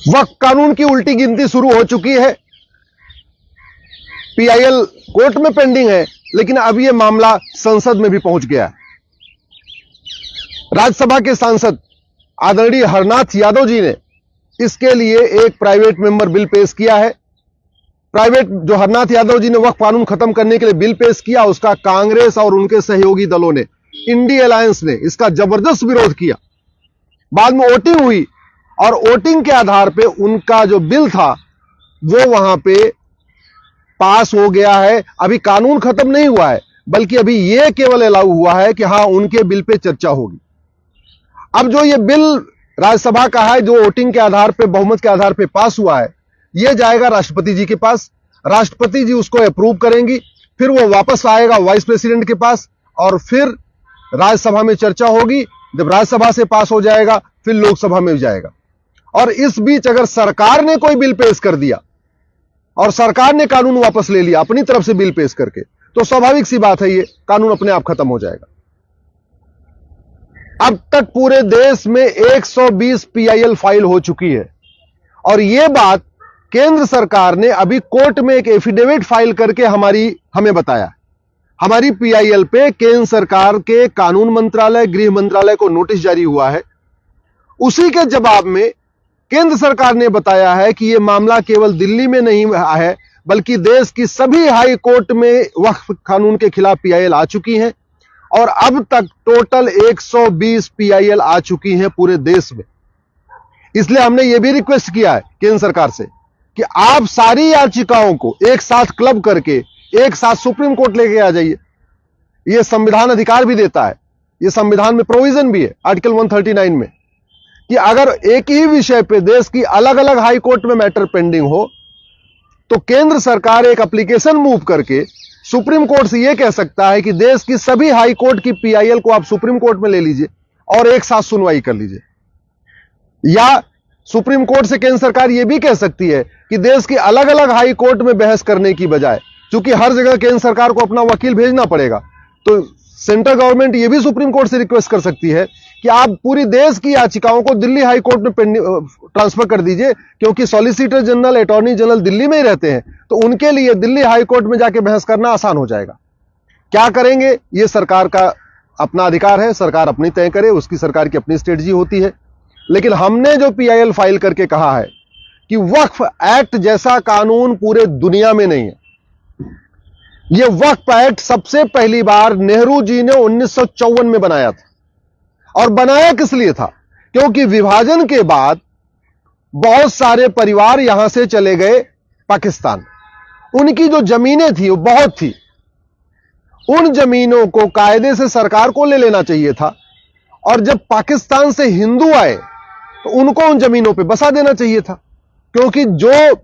वक्फ कानून की उल्टी गिनती शुरू हो चुकी है। पीआईएल कोर्ट में पेंडिंग है, लेकिन अब यह मामला संसद में भी पहुंच गया है। राज्यसभा के सांसद आदरणीय हरनाथ यादव जी ने इसके लिए एक प्राइवेट मेंबर बिल पेश किया है। जो हरनाथ यादव जी ने वक्फ कानून खत्म करने के लिए बिल पेश किया, उसका कांग्रेस और उनके सहयोगी दलों ने, इंडी अलायंस ने इसका जबरदस्त विरोध किया। बाद में वोटिंग हुई और वोटिंग के आधार पे उनका जो बिल था वो वहां पे पास हो गया है। अभी कानून खत्म नहीं हुआ है, बल्कि अभी यह केवल अलाउ हुआ है कि हां, उनके बिल पे चर्चा होगी। अब जो ये बिल राज्यसभा का है, जो वोटिंग के आधार पे, बहुमत के आधार पे पास हुआ है, यह जाएगा राष्ट्रपति जी के पास। राष्ट्रपति जी उसको अप्रूव करेंगी, फिर वो वापस आएगा वाइस प्रेसिडेंट के पास और फिर राज्यसभा में चर्चा होगी। जब राज्यसभा से पास हो जाएगा, फिर लोकसभा में जाएगा। और इस बीच अगर सरकार ने कोई बिल पेश कर दिया और सरकार ने कानून वापस ले लिया अपनी तरफ से बिल पेश करके, तो स्वाभाविक सी बात है, ये कानून अपने आप खत्म हो जाएगा। अब तक पूरे देश में 120 पीआईएल फाइल हो चुकी है और यह बात केंद्र सरकार ने अभी कोर्ट में एक एफिडेविट फाइल करके हमें बताया। हमारी पीआईएल पे केंद्र सरकार के कानून मंत्रालय, गृह मंत्रालय को नोटिस जारी हुआ है। उसी के जवाब में केंद्र सरकार ने बताया है कि यह मामला केवल दिल्ली में नहीं है, बल्कि देश की सभी हाई कोर्ट में वक्फ कानून के खिलाफ पीआईएल आ चुकी हैं और अब तक टोटल 120 पीआईएल आ चुकी हैं पूरे देश में। इसलिए हमने यह भी रिक्वेस्ट किया है केंद्र सरकार से कि आप सारी याचिकाओं को एक साथ क्लब करके एक साथ सुप्रीम कोर्ट लेके आ जाइए। यह संविधान अधिकार भी देता है, यह संविधान में प्रोविजन भी है आर्टिकल 139 में कि अगर एक ही विषय पे देश की अलग अलग हाई कोर्ट में मैटर पेंडिंग हो, तो केंद्र सरकार एक एप्लीकेशन मूव करके सुप्रीम कोर्ट से यह कह सकता है कि देश की सभी हाई कोर्ट की पीआईएल को आप सुप्रीम कोर्ट में ले लीजिए और एक साथ सुनवाई कर लीजिए। या सुप्रीम कोर्ट से केंद्र सरकार यह भी कह सकती है कि देश की अलग अलग हाई कोर्ट में बहस करने की बजाय, चूंकि हर जगह केंद्र सरकार को अपना वकील भेजना पड़ेगा, तो सेंट्रल गवर्नमेंट यह भी सुप्रीम कोर्ट से रिक्वेस्ट कर सकती है कि आप पूरी देश की याचिकाओं को दिल्ली हाई कोर्ट में ट्रांसफर कर दीजिए, क्योंकि solicitor general, attorney general Delhi में ही रहते हैं, तो उनके लिए दिल्ली हाई कोर्ट में जाके बहस करना आसान हो जाएगा। क्या करेंगे, यह सरकार का अपना अधिकार है, सरकार अपनी तय करे, उसकी सरकार की अपनी स्ट्रेटजी होती है। लेकिन हमने जो पीआईएल फाइल करके कहा है कि वक्फ एक्ट जैसा कानून पूरे दुनिया में नहीं है। यह वक्फ एक्ट सबसे पहली बार नेहरू जी ने 1954 में बनाया था। और बनाया किस लिए था? क्योंकि विभाजन के बाद बहुत सारे परिवार यहां से चले गए पाकिस्तान। उनकी जो जमीनें थी वो बहुत थी, उन जमीनों को कायदे से सरकार को ले लेना चाहिए था और जब पाकिस्तान से हिंदू आए तो उनको उन जमीनों पे बसा देना चाहिए था, क्योंकि जो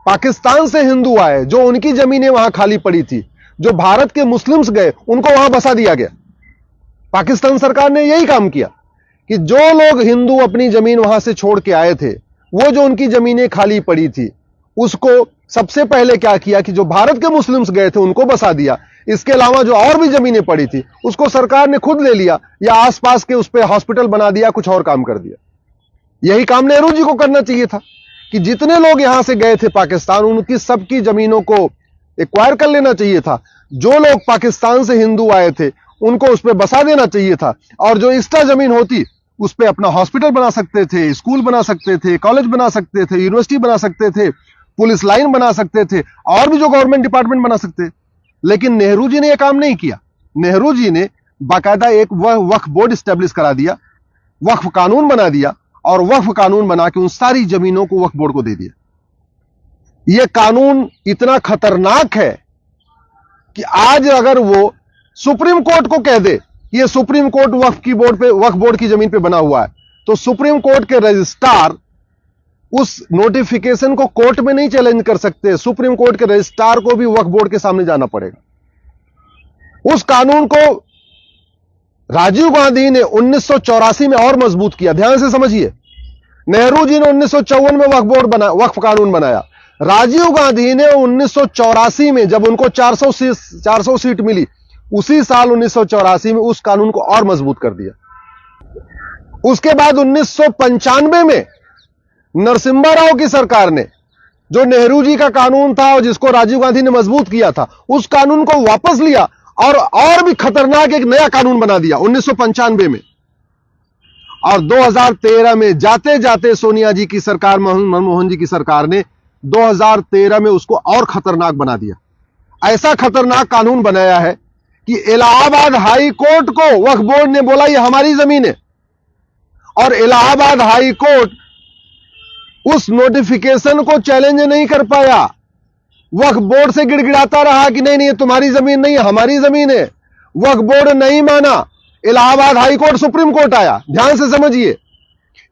पाकिस्तान से हिंदू आए, जो उनकी जमीनें वहां खाली पड़ी थी, जो भारत के मुस्लिम्स गए, उनको वहां बसा दिया गया। पाकिस्तान सरकार ने यही काम किया कि जो लोग हिंदू अपनी जमीन वहां से छोड़ के आए थे, वो जो उनकी जमीनें खाली पड़ी थी, उसको सबसे पहले क्या किया कि जो भारत के मुस्लिम्स गए थे उनको बसा दिया। इसके अलावा जो और भी जमीनें पड़ी थी उसको सरकार ने खुद ले लिया या आसपास के उस पर हॉस्पिटल बना दिया, कुछ और काम कर दिया। यही काम नेहरू जी को करना चाहिए था कि जितने लोग यहां से गए थे पाकिस्तान, उनकी सबकी जमीनों को एक्वायर कर लेना चाहिए था। जो लोग पाकिस्तान से हिंदू आए थे उनको उस पर बसा देना चाहिए था और जो एक्स्ट्रा जमीन होती उस पर अपना हॉस्पिटल बना सकते थे, स्कूल बना सकते थे, कॉलेज बना सकते थे, यूनिवर्सिटी बना सकते थे, पुलिस लाइन बना सकते थे और भी जो गवर्नमेंट डिपार्टमेंट बना सकते। लेकिन नेहरू जी ने यह काम नहीं किया। नेहरू जी ने बाकायदा एक वक्फ बोर्ड स्टैब्लिश करा दिया, वक्फ कानून बना दिया और वक्फ कानून बना के उन सारी जमीनों को वक्फ बोर्ड को दे दिया। यह कानून इतना खतरनाक है कि आज अगर वो सुप्रीम कोर्ट को कह दे, यह सुप्रीम कोर्ट वक्फ बोर्ड की जमीन पे बना हुआ है, तो सुप्रीम कोर्ट के रजिस्ट्रार उस नोटिफिकेशन को कोर्ट में नहीं चैलेंज कर सकते। सुप्रीम कोर्ट के रजिस्ट्रार को भी वक्फ बोर्ड के सामने जाना पड़ेगा। उस कानून को राजीव गांधी ने 1984 में और मजबूत किया। ध्यान से समझिए, नेहरू जी ने 1954 में वक्फ कानून बनाया। राजीव गांधी ने 1984 में, जब उनको 400 सीट मिली, उसी साल 1984 में उस कानून को और मजबूत कर दिया। उसके बाद 1995 में नरसिम्हा राव की सरकार ने जो नेहरू जी का कानून था और जिसको राजीव गांधी ने मजबूत किया था, उस कानून को वापस लिया और भी खतरनाक एक नया कानून बना दिया 1995 में। और 2013 में जाते जाते सोनिया जी की सरकार, मनमोहन जी की सरकार ने 2013 में उसको और खतरनाक बना दिया। ऐसा खतरनाक कानून बनाया है कि इलाहाबाद हाई कोर्ट को वक्फ बोर्ड ने बोला ये हमारी जमीन है, और इलाहाबाद हाई कोर्ट उस नोटिफिकेशन को चैलेंज नहीं कर पाया। वक्फ बोर्ड से गिड़गिड़ाता रहा कि नहीं नहीं ये तुम्हारी जमीन नहीं है, हमारी जमीन है। वक्फ बोर्ड नहीं माना, Allahabad high court supreme court आया। ध्यान से समझिए,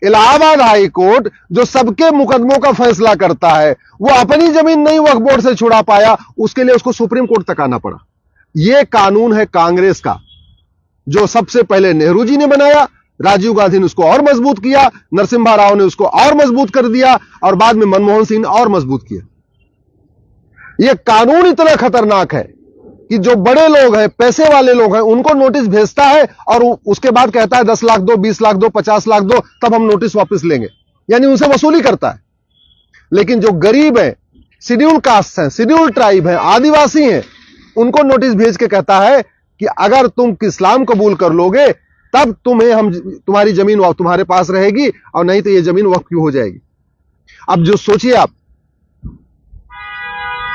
इलाहाबाद हाई कोर्ट जो सबके मुकदमों का फैसला करता है, वो अपनी जमीन नहीं वक्फ बोर्ड से छुड़ा पाया, उसके लिए उसको सुप्रीम कोर्ट तक आना पड़ा। यह कानून है कांग्रेस का, जो सबसे पहले नेहरू जी ने बनाया, राजीव गांधी ने उसको और मजबूत किया, नरसिम्हा राव ने उसको और मजबूत कर दिया, और बाद में मनमोहन सिंह ने और मजबूत किया। यह कानून इतना खतरनाक है कि जो बड़े लोग हैं, पैसे वाले लोग हैं, उनको नोटिस भेजता है और उसके बाद कहता है 10 लाख दो, 20 लाख दो, 50 लाख दो, तब हम नोटिस वापस लेंगे, यानी उनसे वसूली करता है। लेकिन जो गरीब हैं, शेड्यूल कास्ट हैं, शेड्यूल ट्राइब हैं, आदिवासी हैं, उनको नोटिस भेज के कहता है कि अगर तुम इस्लाम कबूल कर लोगे तब तुम्हारी जमीन तुम्हारे पास रहेगी, और नहीं तो यह जमीन वक्फ क्यों हो जाएगी। अब जो सोचिए आप,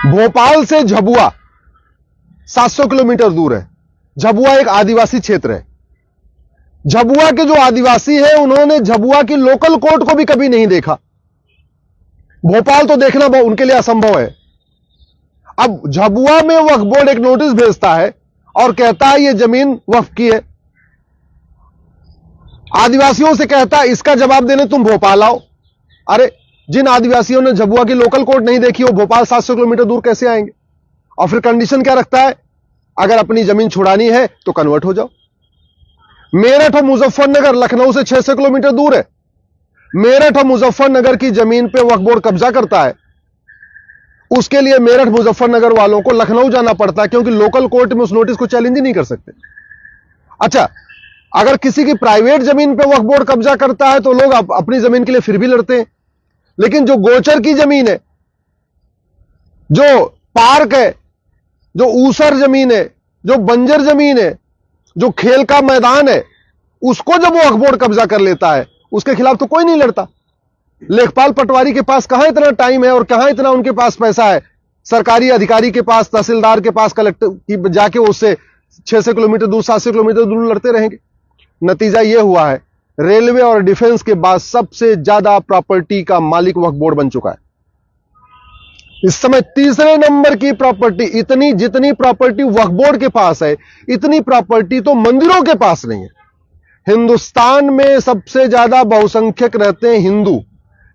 भोपाल से झबुआ 700 किलोमीटर दूर है। झबुआ एक आदिवासी क्षेत्र है। झबुआ के जो आदिवासी हैं, उन्होंने झबुआ की लोकल कोर्ट को भी कभी नहीं देखा। भोपाल तो देखना उनके लिए असंभव है। अब झबुआ में वक्फ बोर्ड एक नोटिस भेजता है और कहता है यह जमीन वक्फ की है। आदिवासियों से कहता है इसका जवाब देने तुम भोपाल आओ। अरे, जिन आदिवासियों ने झबुआ की लोकल कोर्ट नहीं देखी, वो भोपाल 700 किलोमीटर दूर कैसे आएंगे। और फिर कंडीशन क्या रखता है, अगर अपनी जमीन छुड़ानी है तो कन्वर्ट हो जाओ। मेरठ और मुजफ्फरनगर लखनऊ से 600 किलोमीटर दूर है। मेरठ और मुजफ्फरनगर की जमीन पे वक्फ बोर्ड कब्जा करता है, उसके लिए मेरठ मुजफ्फरनगर वालों को लखनऊ जाना पड़ता है, क्योंकि लोकल कोर्ट में उस नोटिस को चैलेंज ही नहीं कर सकते। अच्छा, अगर किसी की प्राइवेट जमीन पे वक्फ बोर्ड कब्जा करता है तो लोग अपनी जमीन के लिए फिर भी लड़ते हैं। लेकिन जो गोचर की जमीन है, जो पार्क है, जो ऊसर जमीन है, जो बंजर जमीन है, जो खेल का मैदान है, उसको जब वो वक्फ बोर्ड कब्जा कर लेता है, उसके खिलाफ तो कोई नहीं लड़ता। लेखपाल पटवारी के पास कहां इतना टाइम है और कहां इतना उनके पास पैसा है। सरकारी अधिकारी के पास, तहसीलदार के पास, कलेक्टर की जाके उससे 600 किलोमीटर दूर, 700 किलोमीटर दूर लड़ते रहेंगे। नतीजा यह हुआ है, रेलवे और डिफेंस के बाद सबसे ज्यादा प्रॉपर्टी का मालिक वक्फ बोर्ड बन चुका है। इस समय तीसरे नंबर की प्रॉपर्टी, जितनी प्रॉपर्टी वक्फ बोर्ड के पास है, इतनी प्रॉपर्टी तो मंदिरों के पास नहीं है। हिंदुस्तान में सबसे ज्यादा बहुसंख्यक रहते हैं हिंदू।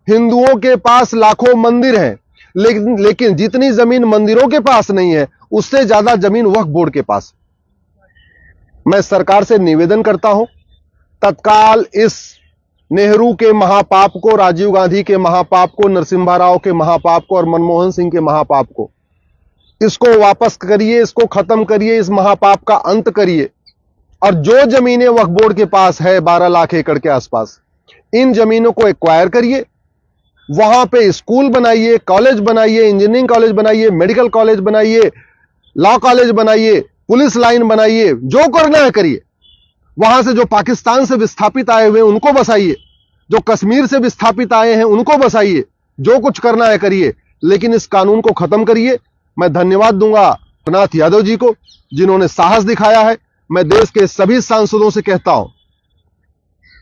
हिंदुओं के पास लाखों मंदिर हैं, लेकिन जितनी जमीन मंदिरों के पास नहीं है, उससे ज्यादा जमीन वक्फ बोर्ड के पास। मैं सरकार से निवेदन करता हूं, तत्काल इस नेहरू के महापाप को, राजीव गांधी के महापाप को, नरसिम्हा राव के महापाप को और मनमोहन सिंह के महापाप को, इसको वापस करिए, इसको खत्म करिए, इस महापाप का अंत करिए। और जो जमीनें वक्फ बोर्ड के पास है 12 लाख एकड़ के आसपास, इन जमीनों को एक्वायर करिए, वहां पे स्कूल बनाइए, कॉलेज बनाइए, इंजीनियरिंग कॉलेज बनाइए, मेडिकल कॉलेज बनाइए, लॉ कॉलेज बनाइए, पुलिस लाइन बनाइए, जो करना है करिए। वहां से जो पाकिस्तान से विस्थापित आए हुए उनको बसाइए, जो कश्मीर से विस्थापित आए हैं उनको बसाइए, जो कुछ करना है करिए, लेकिन इस कानून को खत्म करिए। मैं धन्यवाद दूंगा रघुनाथ यादव जी को, जिन्होंने साहस दिखाया है। मैं देश के सभी सांसदों से कहता हूं,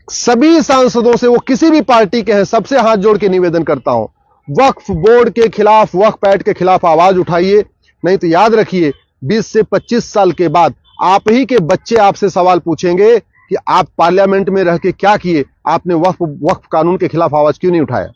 सभी सांसदों से, वो किसी भी पार्टी के हैं, सबसे हाथ जोड़ के निवेदन करता हूं, वक्फ बोर्ड के खिलाफ, वक्फ एक्ट के खिलाफ आवाज उठाइए। नहीं तो याद रखिए, 20 से 25 साल के बाद आप ही के बच्चे आपसे सवाल पूछेंगे कि आप पार्लियामेंट में रह के क्या किए, आपने वक्फ कानून के खिलाफ आवाज क्यों नहीं उठाया।